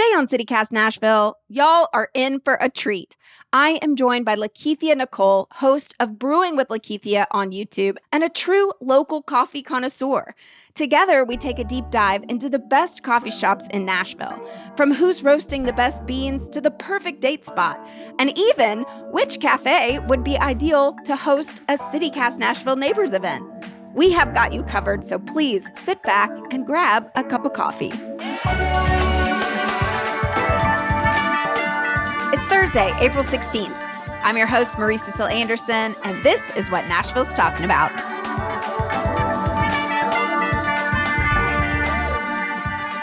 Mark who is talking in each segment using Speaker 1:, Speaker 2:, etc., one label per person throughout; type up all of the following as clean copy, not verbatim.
Speaker 1: Today on CityCast Nashville, y'all are in for a treat. I am joined by Lakeithia Nicole, host of Brewing with Lakeithia on YouTube, and a true local coffee connoisseur. Together, we take a deep dive into the best coffee shops in Nashville, from who's roasting the best beans to the perfect date spot, and even which cafe would be ideal to host a CityCast Nashville Neighbors event. We have got you covered, so please sit back and grab a cup of coffee. It's Thursday, April 16th. I'm your host, Marie Cecile Anderson, and this is what Nashville's talking about.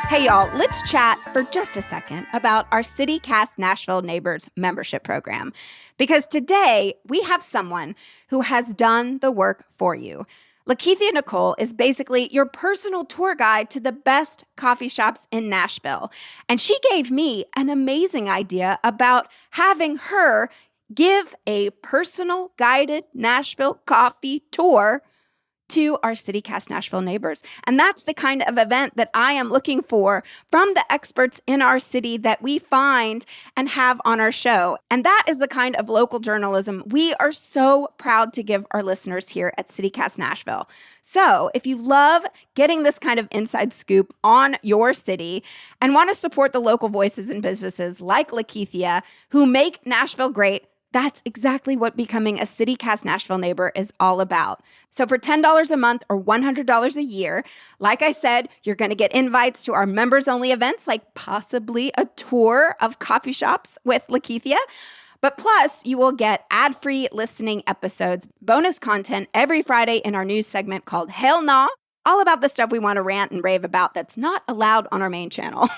Speaker 1: Hey, y'all, let's chat for just a second about our CityCast Nashville Neighbors membership program, because today we have someone who has done the work for you. Lakeithia Nicole is basically your personal tour guide to the best coffee shops in Nashville. And she gave me an amazing idea about having her give a personal guided Nashville coffee tour to our CityCast Nashville neighbors. And that's the kind of event that I am looking for from the experts in our city that we find and have on our show. And that is the kind of local journalism we are so proud to give our listeners here at CityCast Nashville. So if you love getting this kind of inside scoop on your city and want to support the local voices and businesses like Lakeithia who make Nashville great, that's exactly what becoming a CityCast Nashville neighbor is all about. So for $10 a month or $100 a year, like I said, you're going to get invites to our members-only events, like possibly a tour of coffee shops with Lakeithia. But plus, you will get ad-free listening episodes, bonus content every Friday in our news segment called Hell Nah, all about the stuff we want to rant and rave about that's not allowed on our main channel.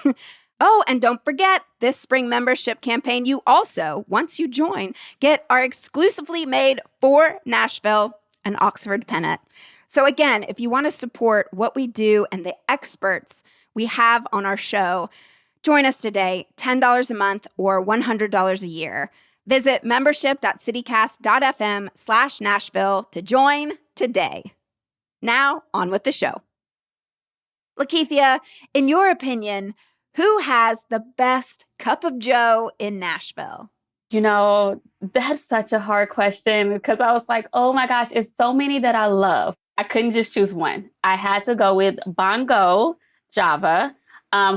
Speaker 1: Oh, and don't forget, this spring membership campaign, you also, once you join, get our exclusively made for Nashville and Oxford pennant. So again, if you want to support what we do and the experts we have on our show, join us today, $10 a month or $100 a year. Visit membership.citycast.fm/Nashville to join today. Now, on with the show. Lakeithia, in your opinion, who has the best cup of joe in Nashville?
Speaker 2: You know, that's such a hard question because I was like, oh my gosh, it's so many that I love. I couldn't just choose one. I had to go with Bongo Java,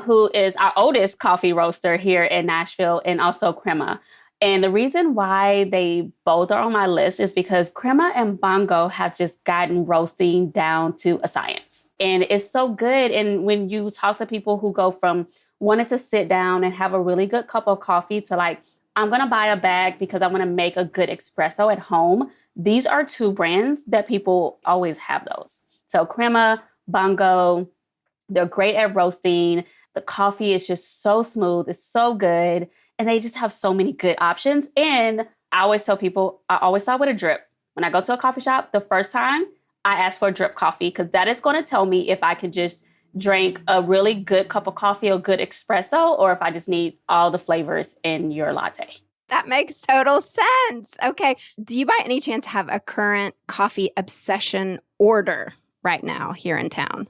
Speaker 2: who is our oldest coffee roaster here in Nashville, and also Crema. And the reason why they both are on my list is because Crema and Bongo have just gotten roasting down to a science. And it's so good. And when you talk to people who go from wanting to sit down and have a really good cup of coffee to like, I'm going to buy a bag because I want to make a good espresso at home. These are two brands that people always have those. So Crema, Bongo, they're great at roasting. The coffee is just so smooth. It's so good. And they just have so many good options. And I always tell people, I always start with a drip. When I go to a coffee shop, the first time I ask for a drip coffee because that is going to tell me if I can just drink a really good cup of coffee or good espresso, or if I just need all the flavors in your latte.
Speaker 1: That makes total sense. Okay. Do you by any chance have a current coffee obsession order right now here in town?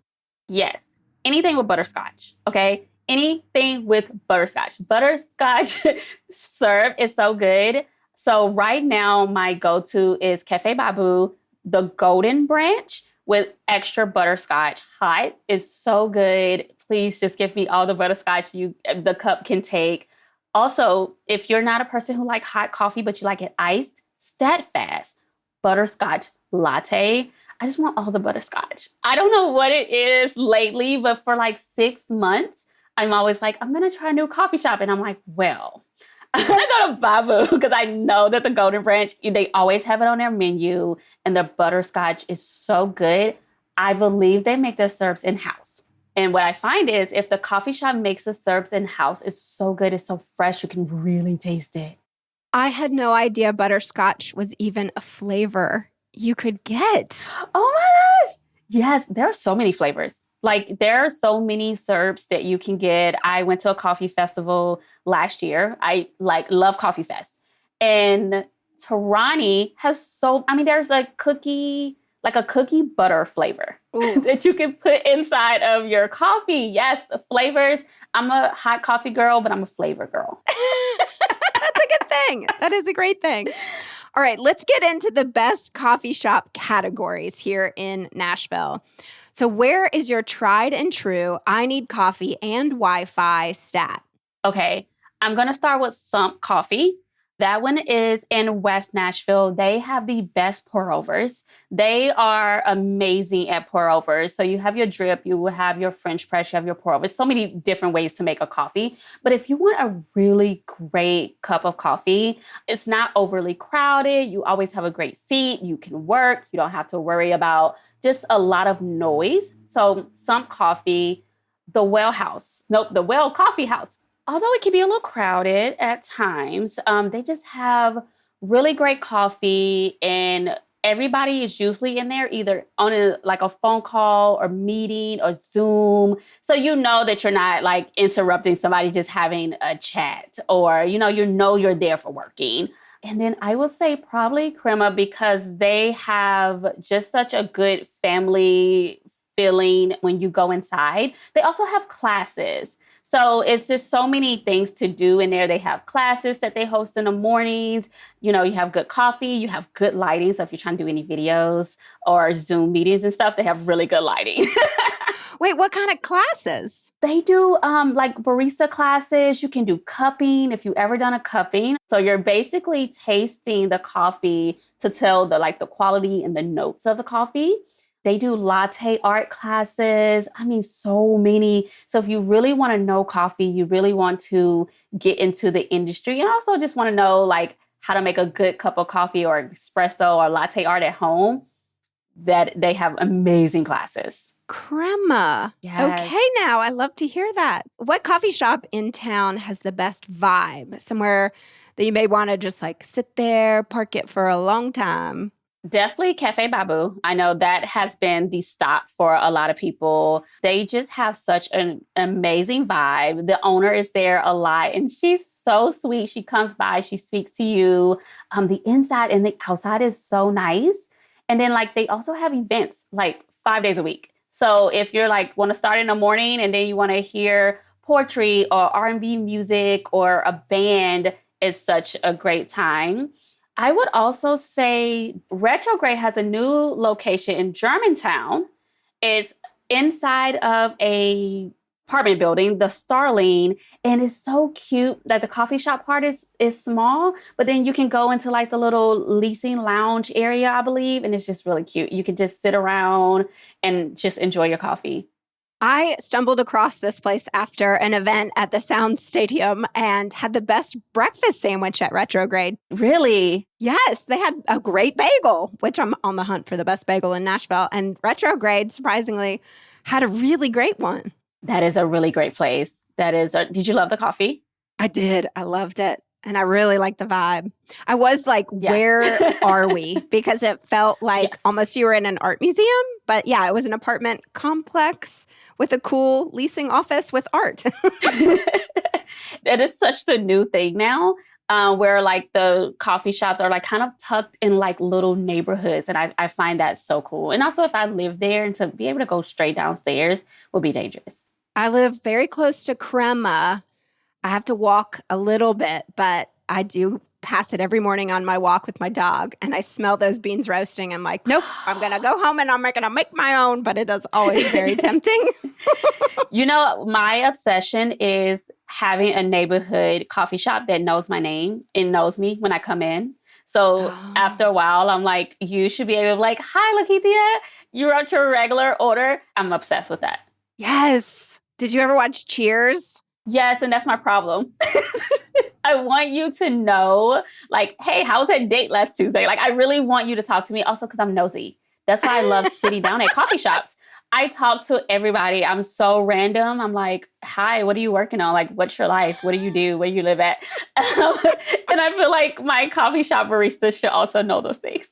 Speaker 2: Yes. Anything with butterscotch. Okay. Anything with butterscotch. Butterscotch syrup is so good. So right now, my go-to is Cafe Babu, the Golden Branch with extra butterscotch. Hot is so good. Please just give me all the butterscotch the cup can take. Also, if you're not a person who like hot coffee, but you like it iced, Steadfast butterscotch latte. I just want all the butterscotch. I don't know what it is lately, but for like 6 months, I'm always like, I'm going to try a new coffee shop. And I'm like, well, I'm going to go to Babu because I know that the Golden Branch, they always have it on their menu and the butterscotch is so good. I believe they make their syrups in-house. And what I find is if the coffee shop makes the syrups in-house, it's so good. It's so fresh. You can really taste it.
Speaker 1: I had no idea butterscotch was even a flavor you could get.
Speaker 2: Oh my gosh. Yes, there are so many flavors. Like there are so many syrups that you can get. I went to a coffee festival last year. I love Coffee Fest. And Tarani has there's a cookie like a cookie butter flavor
Speaker 1: Ooh.
Speaker 2: that you can put inside of your coffee. Yes, the flavors. I'm a hot coffee girl, but I'm a flavor girl.
Speaker 1: That's a good thing. That is a great thing. All right, let's get into the best coffee shop categories here in Nashville. So where is your tried and true I need coffee and Wi-Fi stat?
Speaker 2: Okay, I'm going to start with Sump Coffee. That one is in West Nashville. They have the best pour-overs. They are amazing at pour-overs. So you have your drip, you will have your French press, you have your pour-overs. So many different ways to make a coffee. But if you want a really great cup of coffee, it's not overly crowded. You always have a great seat. You can work. You don't have to worry about just a lot of noise. So Sump Coffee, the Well Coffee House. Although it can be a little crowded at times, they just have really great coffee, and everybody is usually in there either on a phone call or meeting or Zoom. So you know that you're not like interrupting somebody just having a chat, or you're there for working. And then I will say probably Crema, because they have just such a good family feeling when you go inside. They also have classes. So it's just so many things to do in there. They have classes that they host in the mornings. You have good coffee, you have good lighting. So if you're trying to do any videos or Zoom meetings and stuff, they have really good lighting.
Speaker 1: Wait, what kind of classes?
Speaker 2: They do like barista classes. You can do cupping if you've ever done a cupping. So you're basically tasting the coffee to tell the quality and the notes of the coffee. They do latte art classes. I mean, so many. So if you really want to know coffee, you really want to get into the industry, and also just want to know how to make a good cup of coffee or espresso or latte art at home, that they have amazing classes.
Speaker 1: Crema.
Speaker 2: Yes.
Speaker 1: Okay, now I love to hear that. What coffee shop in town has the best vibe? Somewhere that you may want to just sit there, park it for a long time.
Speaker 2: Definitely Cafe Babu. I know that has been the stop for a lot of people. They just have such an amazing vibe. The owner is there a lot, and she's so sweet. She comes by, she speaks to you. The inside and the outside is so nice. And then they also have events 5 days a week. So if you're want to start in the morning and then you want to hear poetry or R&B music or a band, it's such a great time. I would also say Retrograde has a new location in Germantown. It's inside of a apartment building, the Starling, and it's so cute that the coffee shop part is small, but then you can go into the little leasing lounge area, I believe, and it's just really cute. You can just sit around and just enjoy your coffee.
Speaker 1: I stumbled across this place after an event at the Sound Stadium and had the best breakfast sandwich at Retrograde.
Speaker 2: Really?
Speaker 1: Yes, they had a great bagel, which I'm on the hunt for the best bagel in Nashville. And Retrograde, surprisingly, had a really great one.
Speaker 2: That is a really great place. Did you love the coffee?
Speaker 1: I did. I loved it. And I really liked the vibe. I was
Speaker 2: Yes.
Speaker 1: Where are we? Because it felt like
Speaker 2: Yes.
Speaker 1: almost you were in an art museum. But yeah, it was an apartment complex with a cool leasing office with art.
Speaker 2: That is such the new thing now, where the coffee shops are kind of tucked in little neighborhoods. And I find that so cool. And also if I lived there, and to be able to go straight downstairs would be dangerous.
Speaker 1: I live very close to Crema. I have to walk a little bit, but I do pass it every morning on my walk with my dog. And I smell those beans roasting. I'm like, nope, I'm going to go home and I'm going to make my own. But it is always very tempting.
Speaker 2: My obsession is having a neighborhood coffee shop that knows my name and knows me when I come in. So after a while, I'm like, you should be able to hi, Lakithia, you wrote your regular order. I'm obsessed with that.
Speaker 1: Yes. Did you ever watch Cheers?
Speaker 2: Yes, and that's my problem. I want you to know, hey, how was that date last Tuesday? I really want you to talk to me also because I'm nosy. That's why I love sitting down at coffee shops. I talk to everybody. I'm so random. I'm like, hi, what are you working on? What's your life? What do you do? Where you live at? And I feel like my coffee shop baristas should also know those things.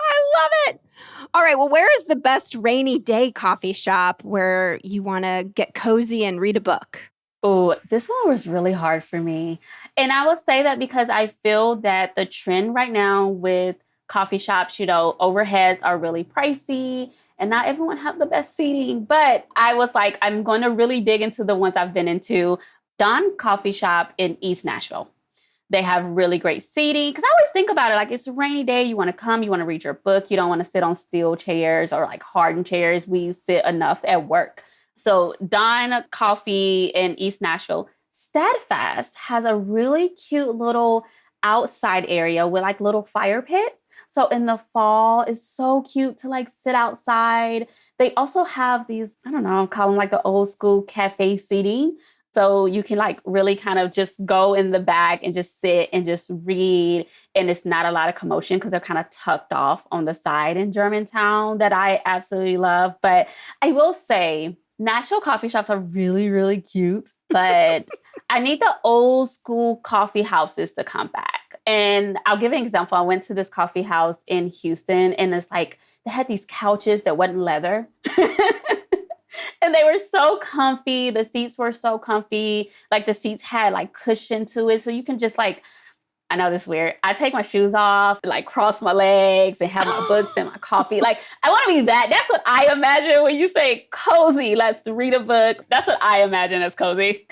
Speaker 1: I love it. All right. Well, where is the best rainy day coffee shop where you want to get cozy and read a book?
Speaker 2: Oh, this one was really hard for me. And I will say that because I feel that the trend right now with coffee shops, overheads are really pricey and not everyone have the best seating. But I was like, I'm going to really dig into the ones I've been into. Don Coffee Shop in East Nashville. They have really great seating. Because I always think about it, like it's a rainy day. You want to come, you want to read your book. You don't want to sit on steel chairs or like hardened chairs. We sit enough at work. So Don Coffee in East Nashville. Steadfast has a really cute little outside area with like little fire pits. So in the fall, it's so cute to like sit outside. They also have these, I don't know, call them like the old school cafe seating. So you can like really kind of just go in the back and just sit and just read. And it's not a lot of commotion because they're kind of tucked off on the side in Germantown that I absolutely love. But I will say Nashville coffee shops are really, really cute. But I need the old school coffee houses to come back. And I'll give an example. I went to this coffee house in Houston and it's like they had these couches that wasn't leather. And they were so comfy. The seats were so comfy. Like the seats had like cushion to it. So you can just like, I know this is weird. I take my shoes off, like cross my legs and have my books and my coffee. Like I want to be that. That's what I imagine when you say cozy. Let's read a book. That's what I imagine as cozy.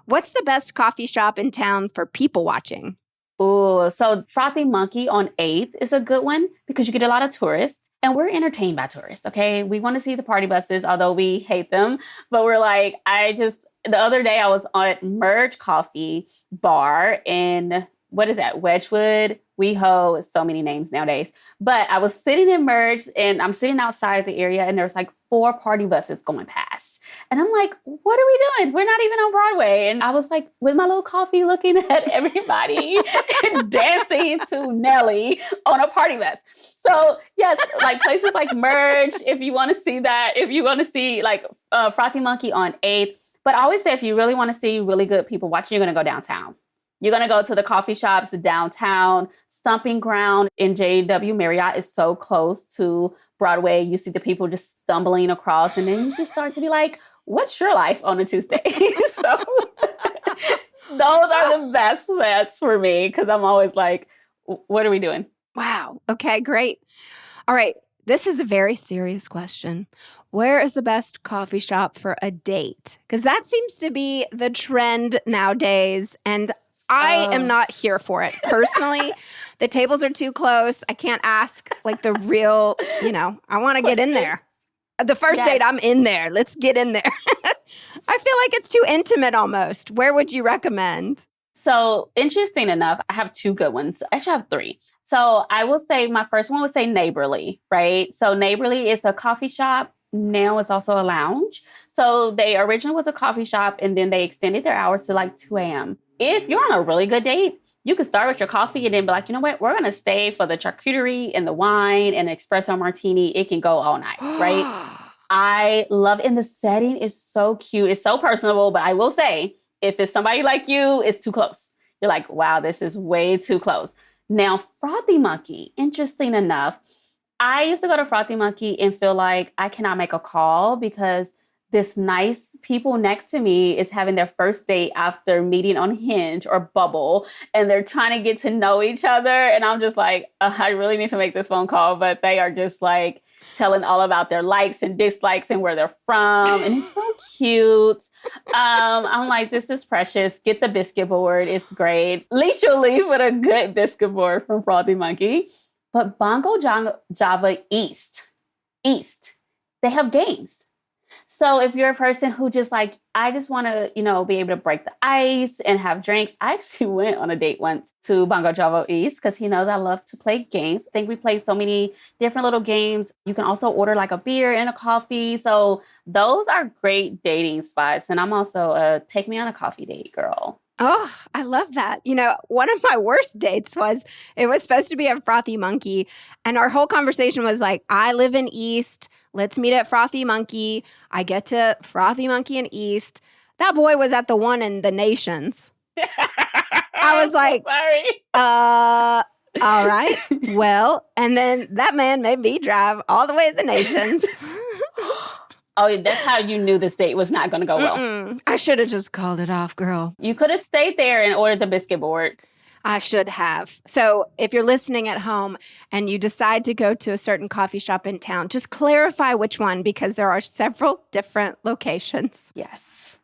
Speaker 1: What's the best coffee shop in town for people watching?
Speaker 2: Ooh, so Frothy Monkey on 8th is a good one because you get a lot of tourists. And we're entertained by tourists, okay? We want to see the party buses, although we hate them. But we're like, the other day I was at Merge Coffee Bar in, what is that, Wedgwood? WeHo, so many names nowadays. But I was sitting in Merge and I'm sitting outside the area and there's like 4 party buses going past. And I'm like, what are we doing? We're not even on Broadway. And I was like, with my little coffee looking at everybody and dancing to Nelly on a party bus. So yes, like places like Merge, if you want to see that, if you want to see like Frothy Monkey on 8th. But I always say if you really want to see really good people watching, you're going to go downtown. You're going to go to the coffee shops downtown. Stomping Ground in JW Marriott is so close to Broadway. You see the people just stumbling across and then you just start to be like, what's your life on a Tuesday? So those are the best bets for me because I'm always like, what are we doing?
Speaker 1: Wow. Okay, great. All right. This is a very serious question. Where is the best coffee shop for a date? Because that seems to be the trend nowadays. And I am not here for it. Personally, the tables are too close. I can't ask like the real, I want to get in there. The first date, I'm in there. Let's get in there. I feel like it's too intimate almost. Where would you recommend?
Speaker 2: So interesting enough, I have 2 good ones. Actually, I have 3. So I will say my first one would say Neighborlily, right? So Neighborlily is a coffee shop. Now it's also a lounge. So they originally was a coffee shop and then they extended their hours to like 2 a.m. If you're on a really good date, you can start with your coffee and then be like, you know what? We're going to stay for the charcuterie and the wine and the espresso martini. It can go all night, right? I love it. And the setting is so cute. It's so personable. But I will say, if it's somebody like you, it's too close. You're like, wow, this is way too close. Now, Frothy Monkey, interesting enough, I used to go to Frothy Monkey and feel like I cannot make a call because this nice people next to me is having their first date after meeting on Hinge or Bubble, and they're trying to get to know each other. And I'm just like, I really need to make this phone call, but they are just like telling all about their likes and dislikes and where they're from. And it's so cute. I'm like, this is precious. Get the biscuit board. It's great. At least you'll leave with a good biscuit board from Frothy Monkey. But Bongo Java East, they have games. So if you're a person who just like, I just want to, be able to break the ice and have drinks. I actually went on a date once to Bongo Java East because he knows I love to play games. I think we play so many different little games. You can also order like a beer and a coffee. So those are great dating spots. And I'm also a take me on a coffee date girl.
Speaker 1: Oh, I love that. One of my worst dates was supposed to be a Frothy Monkey. And our whole conversation was like, I live in East. Let's meet at Frothy Monkey. I get to Frothy Monkey in East. That boy was at the one in the Nations. I was like,
Speaker 2: sorry.
Speaker 1: All right. Well, and then that man made me drive all the way to the Nations.
Speaker 2: Oh, that's how you knew this date was not going to go well.
Speaker 1: I should have just called it off, girl.
Speaker 2: You could have stayed there and ordered the biscuit board.
Speaker 1: I should have. So if you're listening at home and you decide to go to a certain coffee shop in town, just clarify which one because there are several different locations.
Speaker 2: Yes.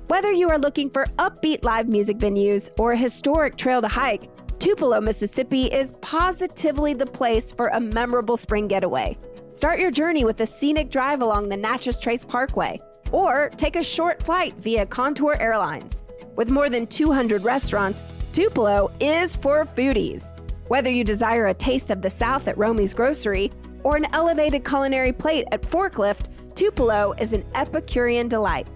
Speaker 1: Whether you are looking for upbeat live music venues or a historic trail to hike, Tupelo, Mississippi is positively the place for a memorable spring getaway. Start your journey with a scenic drive along the Natchez Trace Parkway, or take a short flight via Contour Airlines. With more than 200 restaurants, Tupelo is for foodies. Whether you desire a taste of the South at Romy's Grocery or an elevated culinary plate at Forklift, Tupelo is an Epicurean delight.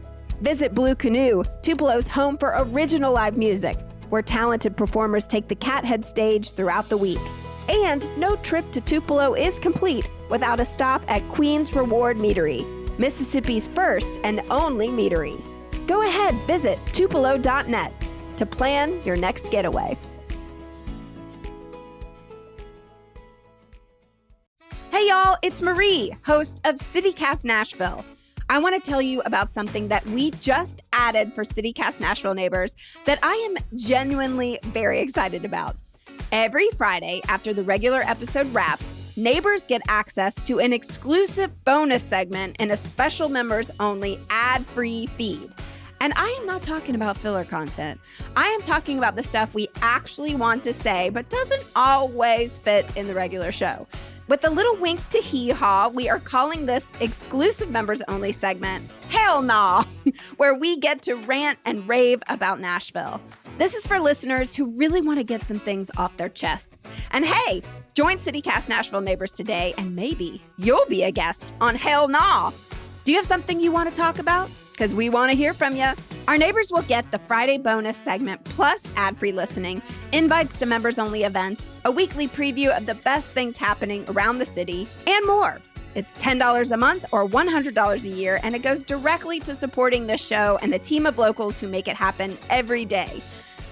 Speaker 1: Visit Blue Canoe, Tupelo's home for original live music, where talented performers take the Cathead stage throughout the week. And no trip to Tupelo is complete without a stop at Queen's Reward Meadery, Mississippi's first and only meadery. Go ahead, visit tupelo.net to plan your next getaway. Hey y'all, it's Marie, host of CityCast Nashville. I want to tell you about something that we just added for CityCast Nashville neighbors that I am genuinely very excited about. Every Friday after the regular episode wraps, neighbors get access to an exclusive bonus segment in a special members-only ad-free feed. And I am not talking about filler content. I am talking about the stuff we actually want to say but doesn't always fit in the regular show. With a little wink to hee-haw, we are calling this exclusive members-only segment Hell Nah, where we get to rant and rave about Nashville. This is for listeners who really want to get some things off their chests. And hey, join CityCast Nashville neighbors today, and maybe you'll be a guest on Hell Nah. Do you have something you want to talk about? Because we want to hear from you. Our neighbors will get the Friday bonus segment plus ad-free listening, invites to members-only events, a weekly preview of the best things happening around the city, and more. It's $10 a month or $100 a year, and it goes directly to supporting this show and the team of locals who make it happen every day.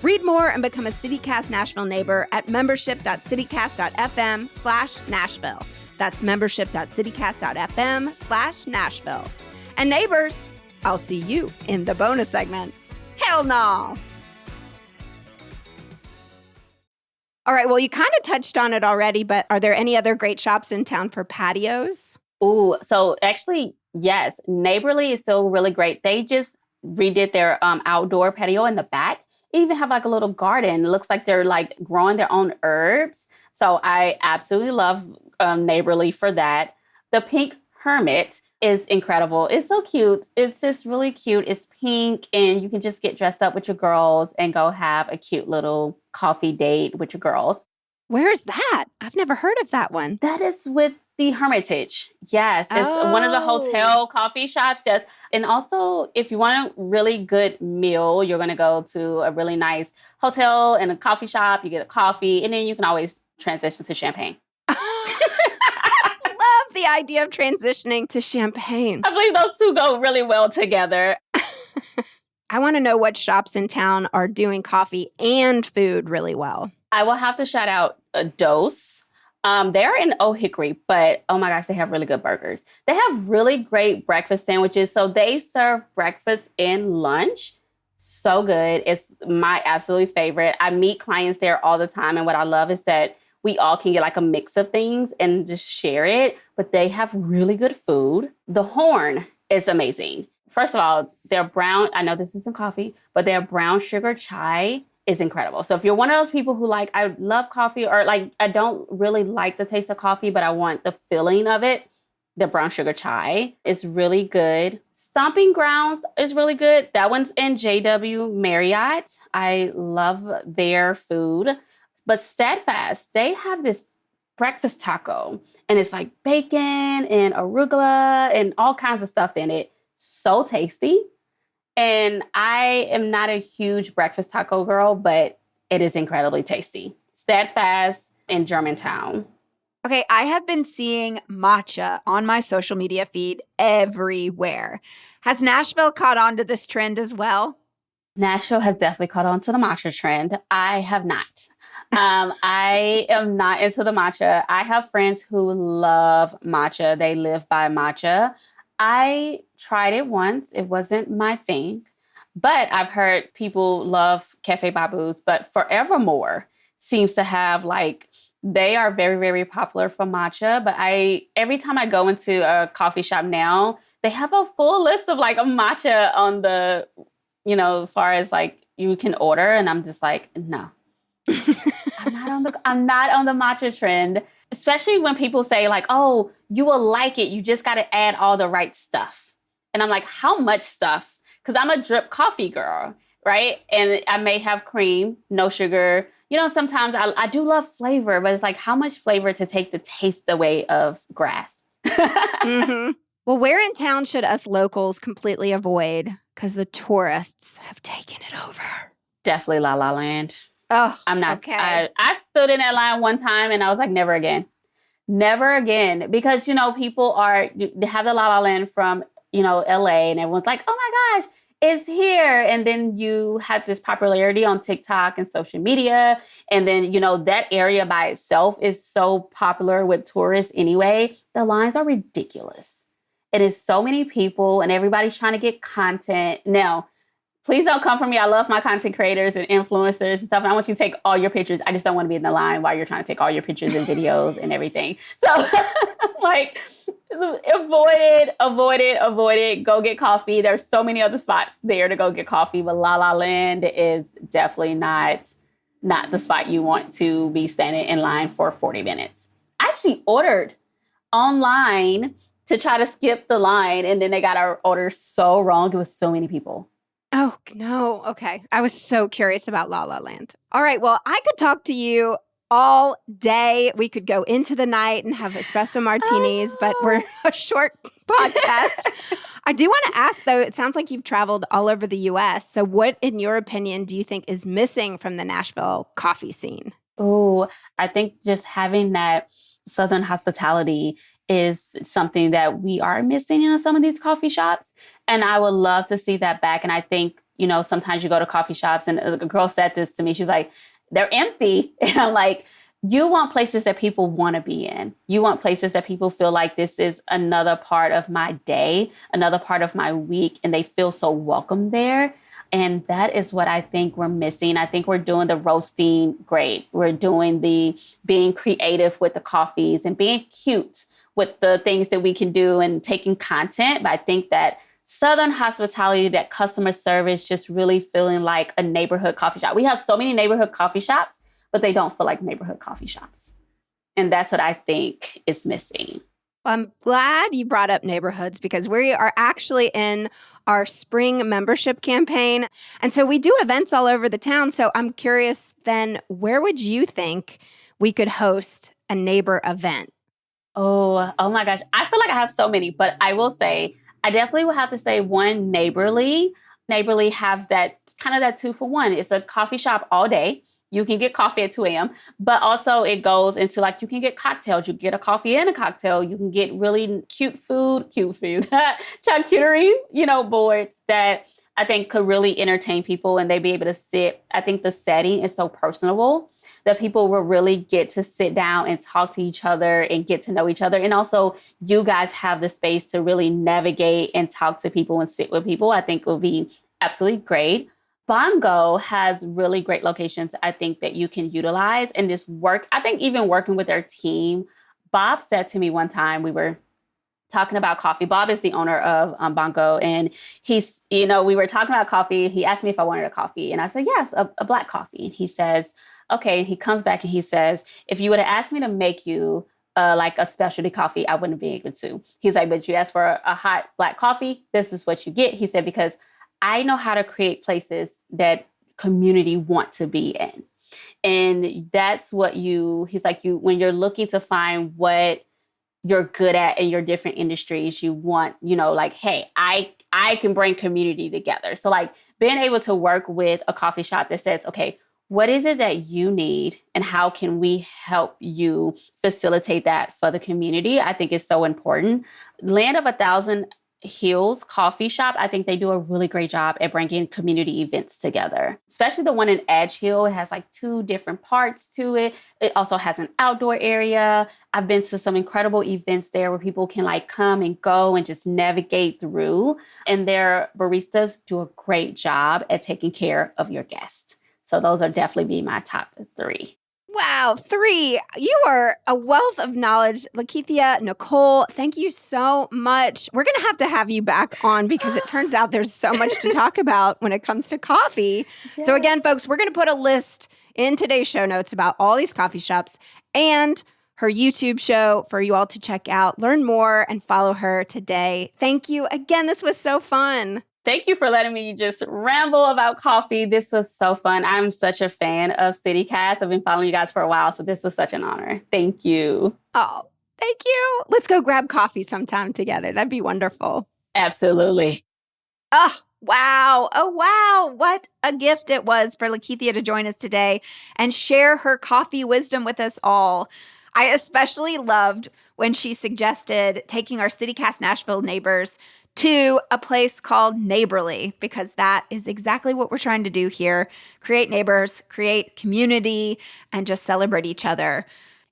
Speaker 1: Read more and become a CityCast Nashville neighbor at membership.citycast.fm/Nashville. That's membership.citycast.fm/Nashville. And neighbors, I'll see you in the bonus segment. Hell no! All right, well, you kind of touched on it already, but are there any other great shops in town for patios?
Speaker 2: Ooh, so actually, yes. Neighborly is still really great. They just redid their outdoor patio in the back. They even have like a little garden. It looks like they're like growing their own herbs. So I absolutely love Neighborly for that. The pink Hermit is incredible. It's so cute. It's just really cute. It's pink and you can just get dressed up with your girls and go have a cute little coffee date with your girls.
Speaker 1: Where is that? I've never heard of that one.
Speaker 2: That is with the Hermitage. Yes. It's one of the hotel coffee shops. Yes. And also, if you want a really good meal, you're going to go to a really nice hotel and a coffee shop. You get a coffee and then you can always transition to champagne.
Speaker 1: The idea of transitioning to champagne.
Speaker 2: I believe those two go really well together.
Speaker 1: I want to know what shops in town are doing coffee and food really well.
Speaker 2: I will have to shout out Dose. They're in Old Hickory, but oh my gosh, they have really good burgers. They have really great breakfast sandwiches. So they serve breakfast and lunch. So good. It's my absolute favorite. I meet clients there all the time. And what I love is that we all can get like a mix of things and just share it. But they have really good food. The Horn is amazing. First of all, their brown, I know this isn't coffee, but their brown sugar chai is incredible. So if you're one of those people who like, I love coffee or like, I don't really like the taste of coffee, but I want the feeling of it, the brown sugar chai is really good. Stomping Grounds is really good. That one's in JW Marriott. I love their food. But Steadfast, they have this breakfast taco. And it's like bacon and arugula and all kinds of stuff in it. So tasty. And I am not a huge breakfast taco girl, but it is incredibly tasty. Steadfast in Germantown.
Speaker 1: Okay, I have been seeing matcha on my social media feed everywhere. Has Nashville caught on to this trend as well?
Speaker 2: Nashville has definitely caught on to the matcha trend. I have not. I am not into the matcha. I have friends who love matcha. They live by matcha. I tried it once. It wasn't my thing. But I've heard people love Cafe Babus, but Forevermore seems to have like they are very, very popular for matcha. But every time I go into a coffee shop now, they have a full list of like a matcha on the, as far as like you can order. And I'm just like, no. I'm not on the matcha trend, especially when people say like, "Oh, you will like it. You just got to add all the right stuff." And I'm like, "How much stuff?" Because I'm a drip coffee girl, right? And I may have cream, no sugar. Sometimes I do love flavor, but it's like how much flavor to take the taste away of grass.
Speaker 1: Mm-hmm. Well, where in town should us locals completely avoid? Because the tourists have taken it over.
Speaker 2: Definitely La La Land.
Speaker 1: Oh,
Speaker 2: I'm not.
Speaker 1: Okay.
Speaker 2: I stood in that line one time and I was like, never again. Never again. Because, people they have the La La Land from, LA and everyone's like, oh my gosh, it's here. And then you had this popularity on TikTok and social media. And then, that area by itself is so popular with tourists anyway. The lines are ridiculous. It is so many people and everybody's trying to get content. Now, please don't come for me. I love my content creators and influencers and stuff. And I want you to take all your pictures. I just don't want to be in the line while you're trying to take all your pictures and videos and everything. So like avoid it. Go get coffee. There's so many other spots there to go get coffee. But La La Land is definitely not the spot you want to be standing in line for 40 minutes. I actually ordered online to try to skip the line. And then they got our order so wrong. It was so many people.
Speaker 1: Oh, no. Okay. I was so curious about La La Land. All right. Well, I could talk to you all day. We could go into the night and have espresso martinis, but we're a short podcast. I do want to ask, though, it sounds like you've traveled all over the U.S. So what, in your opinion, do you think is missing from the Nashville coffee scene?
Speaker 2: Oh, I think just having that Southern hospitality is something that we are missing in some of these coffee shops. And I would love to see that back. And I think, sometimes you go to coffee shops and a girl said this to me. She's like, they're empty. And I'm like, you want places that people want to be in. You want places that people feel like this is another part of my day, another part of my week, and they feel so welcome there. And that is what I think we're missing. I think we're doing the roasting great. We're doing the being creative with the coffees and being cute with the things that we can do and taking content. But I think that Southern hospitality, that customer service, just really feeling like a neighborhood coffee shop. We have so many neighborhood coffee shops, but they don't feel like neighborhood coffee shops. And that's what I think is missing.
Speaker 1: I'm glad you brought up neighborhoods because we are actually in our spring membership campaign. And so we do events all over the town. So I'm curious then, where would you think we could host a neighbor event?
Speaker 2: Oh my gosh. I feel like I have so many, but I will say, I definitely would have to say one, Neighborlily. Neighborlily has that kind of that 2-for-1. It's a coffee shop all day. You can get coffee at 2 a.m., but also it goes into like, you can get cocktails. You can get a coffee and a cocktail. You can get really cute food, charcuterie, boards that I think could really entertain people and they'd be able to sit. I think the setting is so personable that people will really get to sit down and talk to each other and get to know each other. And also you guys have the space to really navigate and talk to people and sit with people. I think will be absolutely great. Bongo has really great locations, I think, that you can utilize and this work. I think even working with their team, Bob said to me one time, we were talking about coffee. Bob is the owner of Bongo. And he's, we were talking about coffee. He asked me if I wanted a coffee. And I said, yes, a black coffee. And he says, okay. And he comes back and he says, if you would have asked me to make you like a specialty coffee, I wouldn't be able to. He's like, but you asked for a hot black coffee. This is what you get. He said, because I know how to create places that community want to be in. And that's what he's like, when you're looking to find what you're good at in your different industries, you want, like, hey, I can bring community together. So like being able to work with a coffee shop that says, okay, what is it that you need and how can we help you facilitate that for the community? I think is so important. Land of 1,000 Hill's coffee shop. I think they do a really great job at bringing community events together, especially the one in Edge Hill. It has like 2 different parts to it. It also has an outdoor area. I've been to some incredible events there where people can like come and go and just navigate through. And their baristas do a great job at taking care of your guests. So those are definitely be my top 3.
Speaker 1: Wow, 3. You are a wealth of knowledge. Lakeithia, Nicole, thank you so much. We're going to have you back on because it turns out there's so much to talk about when it comes to coffee. Yes. So again, folks, we're going to put a list in today's show notes about all these coffee shops and her YouTube show for you all to check out. Learn more and follow her today. Thank you again. This was so fun.
Speaker 2: Thank you for letting me just ramble about coffee. This was so fun. I'm such a fan of CityCast. I've been following you guys for a while, so this was such an honor. Thank you.
Speaker 1: Oh, thank you. Let's go grab coffee sometime together. That'd be wonderful.
Speaker 2: Absolutely.
Speaker 1: Oh, wow. Oh, wow. What a gift it was for Lakeithia to join us today and share her coffee wisdom with us all. I especially loved when she suggested taking our CityCast Nashville neighbors to a place called Neighborlily, because that is exactly what we're trying to do here. Create neighbors, create community, and just celebrate each other.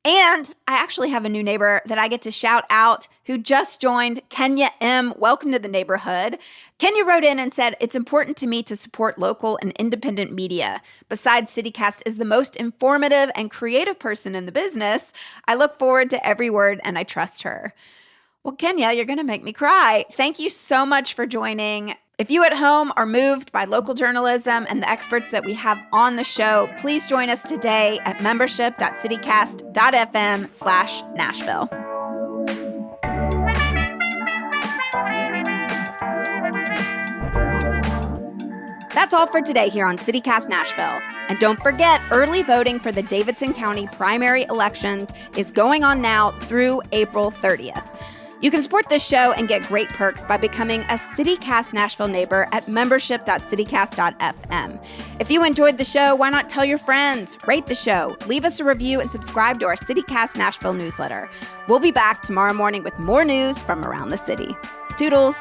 Speaker 1: And I actually have a new neighbor that I get to shout out who just joined, Kenya M. Welcome to the neighborhood. Kenya wrote in and said, "It's important to me to support local and independent media. Besides, CityCast is the most informative and creative person in the business. I look forward to every word and I trust her." Well, Kenya, you're going to make me cry. Thank you so much for joining. If you at home are moved by local journalism and the experts that we have on the show, please join us today at membership.citycast.fm/Nashville. That's all for today here on CityCast Nashville. And don't forget, early voting for the Davidson County primary elections is going on now through April 30th. You can support this show and get great perks by becoming a CityCast Nashville neighbor at membership.citycast.fm. If you enjoyed the show, why not tell your friends, rate the show, leave us a review, and subscribe to our CityCast Nashville newsletter. We'll be back tomorrow morning with more news from around the city. Toodles!